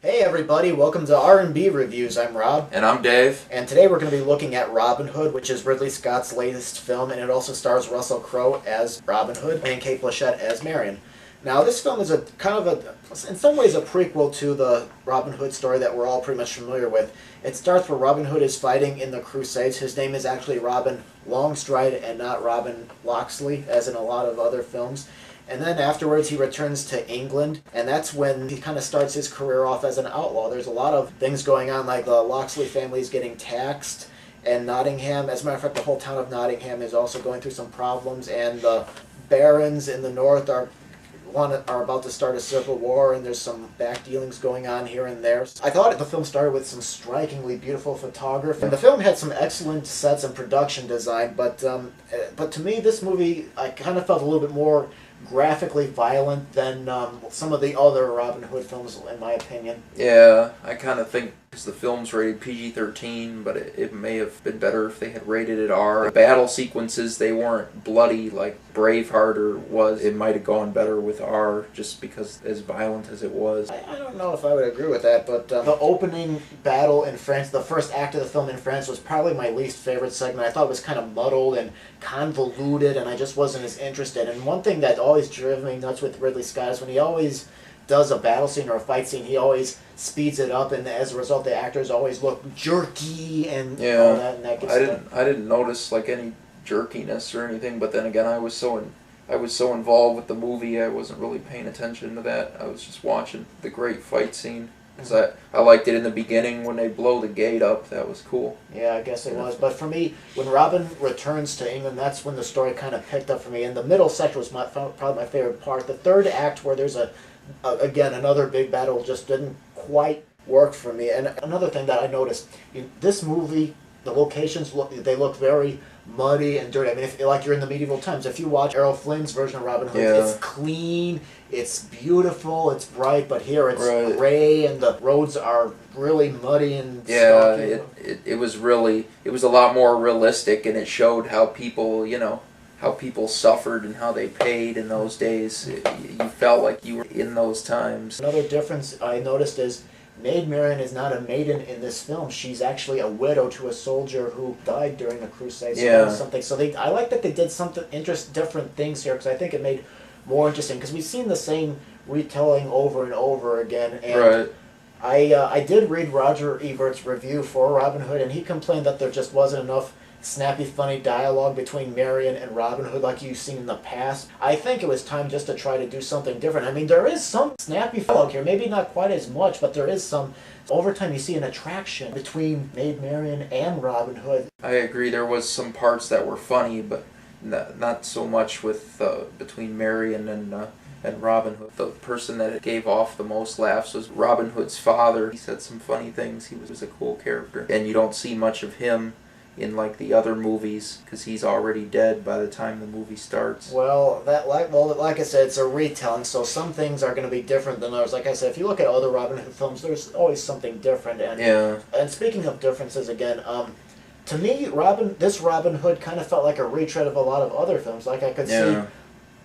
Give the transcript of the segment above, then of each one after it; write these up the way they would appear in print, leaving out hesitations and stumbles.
Hey everybody, welcome to R&B Reviews. I'm Rob. And I'm Dave. And today we're going to be looking at Robin Hood, which is Ridley Scott's latest film, and it also stars Russell Crowe as Robin Hood and Cate Blanchett as Marion. Now this film is in some ways a prequel to the Robin Hood story that we're all pretty much familiar with. It starts where Robin Hood is fighting in the Crusades. His name is actually Robin Longstride and not Robin Locksley, as in a lot of other films. And then afterwards he returns to England, and that's when he kind of starts his career off as an outlaw. There's a lot of things going on, like the Locksley family is getting taxed, and Nottingham, as a matter of fact, the whole town of Nottingham is also going through some problems, and the barons in the north are about to start a civil war, and there's some back dealings going on here and there. I thought the film started with some strikingly beautiful photography. And the film had some excellent sets and production design, but to me, this movie, I kind of felt a little bit more graphically violent than some of the other Robin Hood films, in my opinion. Yeah, I kind of think because the film's rated PG-13, but it may have been better if they had rated it R. The battle sequences, they weren't bloody like Braveheart was. It might have gone better with R, just because as violent as it was. I don't know if I would agree with that, but the opening battle in France, the first act of the film in France, was probably my least favorite segment. I thought it was kind of muddled and convoluted, and I just wasn't as interested. And one thing that always drove me nuts with Ridley Scott is when he always does a battle scene or a fight scene, he always speeds it up, and as a result, the actors always look jerky and all that. And that gets I didn't notice like any jerkiness or anything, but then again, I was so involved with the movie, I wasn't really paying attention to that. I was just watching the great fight scene. Because I liked it in the beginning when they blow the gate up. That was cool. Yeah, I guess it was. But for me, when Robin returns to England, that's when the story kind of picked up for me. And the middle section was probably my favorite part. The third act, where there's again, another big battle, just didn't quite work for me. And another thing that I noticed, in this movie, the locations look very muddy and dirty. I mean, like you're in the medieval times. If you watch Errol Flynn's version of Robin Hood, it's clean, it's beautiful, it's bright, but here it's gray and the roads are really muddy and stocky. It was a lot more realistic, and it showed how people, how people suffered and how they paid in those days. You felt like you were in those times. Another difference I noticed is Maid Marian is not a maiden in this film. She's actually a widow to a soldier who died during the Crusades. So I like that they did something different things here, because I think it made more interesting, because we've seen the same retelling over and over again. And I did read Roger Ebert's review for Robin Hood, and he complained that there just wasn't enough snappy, funny dialogue between Marian and Robin Hood like you've seen in the past. I think it was time just to try to do something different. I mean, there is some snappy dialogue here, maybe not quite as much, but there is some. Over time, you see an attraction between Maid Marian and Robin Hood. I agree. There was some parts that were funny, but not so much with between Marian and Robin Hood. The person that gave off the most laughs was Robin Hood's father. He said some funny things. He was a cool character, and you don't see much of him in like the other movies, because he's already dead by the time the movie starts. Well, like I said, it's a retelling, so some things are going to be different than others. Like I said, if you look at other Robin Hood films, there's always something different. And speaking of differences, again, to me, this Robin Hood kind of felt like a retread of a lot of other films. Like I could see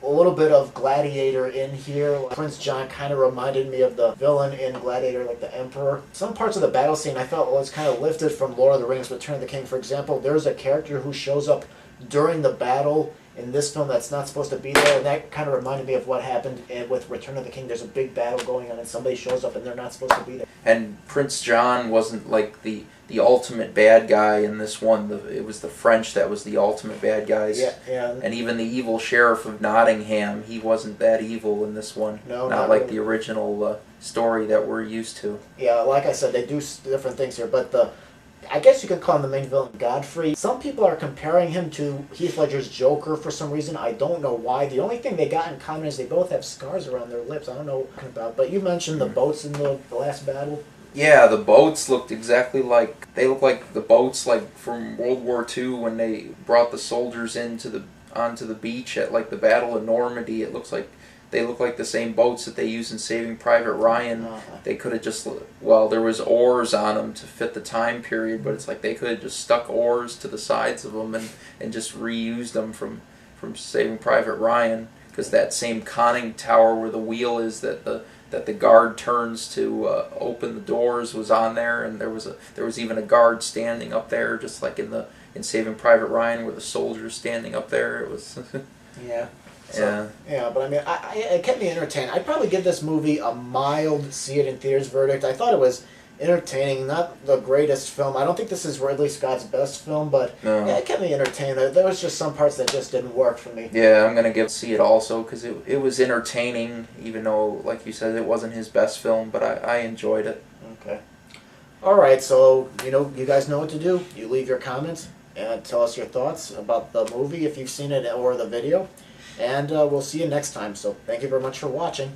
a little bit of Gladiator in here. Prince John kind of reminded me of the villain in Gladiator, like the Emperor. Some parts of the battle scene I felt was kind of lifted from Lord of the Rings, Return of the King. For example, there's a character who shows up during the battle in this film that's not supposed to be there, and that kind of reminded me of what happened with Return of the King. There's a big battle going on, and somebody shows up, and they're not supposed to be there. And Prince John wasn't like the ultimate bad guy in this one. It was the French that was the ultimate bad guys. Yeah. And even the evil sheriff of Nottingham, he wasn't that evil in this one. No, not like the original story that we're used to. Yeah, like I said, they do different things here, but I guess you could call him the main villain, Godfrey. Some people are comparing him to Heath Ledger's Joker for some reason. I don't know why. The only thing they got in common is they both have scars around their lips. I don't know what about. But you mentioned the boats in the last battle. Yeah, the boats looked exactly like, they look like the boats like from World War II when they brought the soldiers onto the beach at like the Battle of Normandy. It looks like they look like the same boats that they use in Saving Private Ryan. They could have just, well, there was oars on them to fit the time period, but it's like they could have just stuck oars to the sides of them and just reused them from Saving Private Ryan, because that same conning tower where the wheel is that the that the guard turns to open the doors was on there, and there was even a guard standing up there, just like in Saving Private Ryan, where the soldier's standing up there. It was Yeah. So, yeah, but I mean, it kept me entertained. I'd probably give this movie a mild see it in theaters verdict. I thought it was entertaining, not the greatest film. I don't think this is Ridley Scott's best film, but No. yeah, it kept me entertained. There was just some parts that just didn't work for me. Yeah, I'm gonna see it also because it was entertaining, even though, like you said, it wasn't his best film, but I enjoyed it. Okay. All right, so you guys know what to do. You leave your comments and tell us your thoughts about the movie if you've seen it or the video, and we'll see you next time. So thank you very much for watching.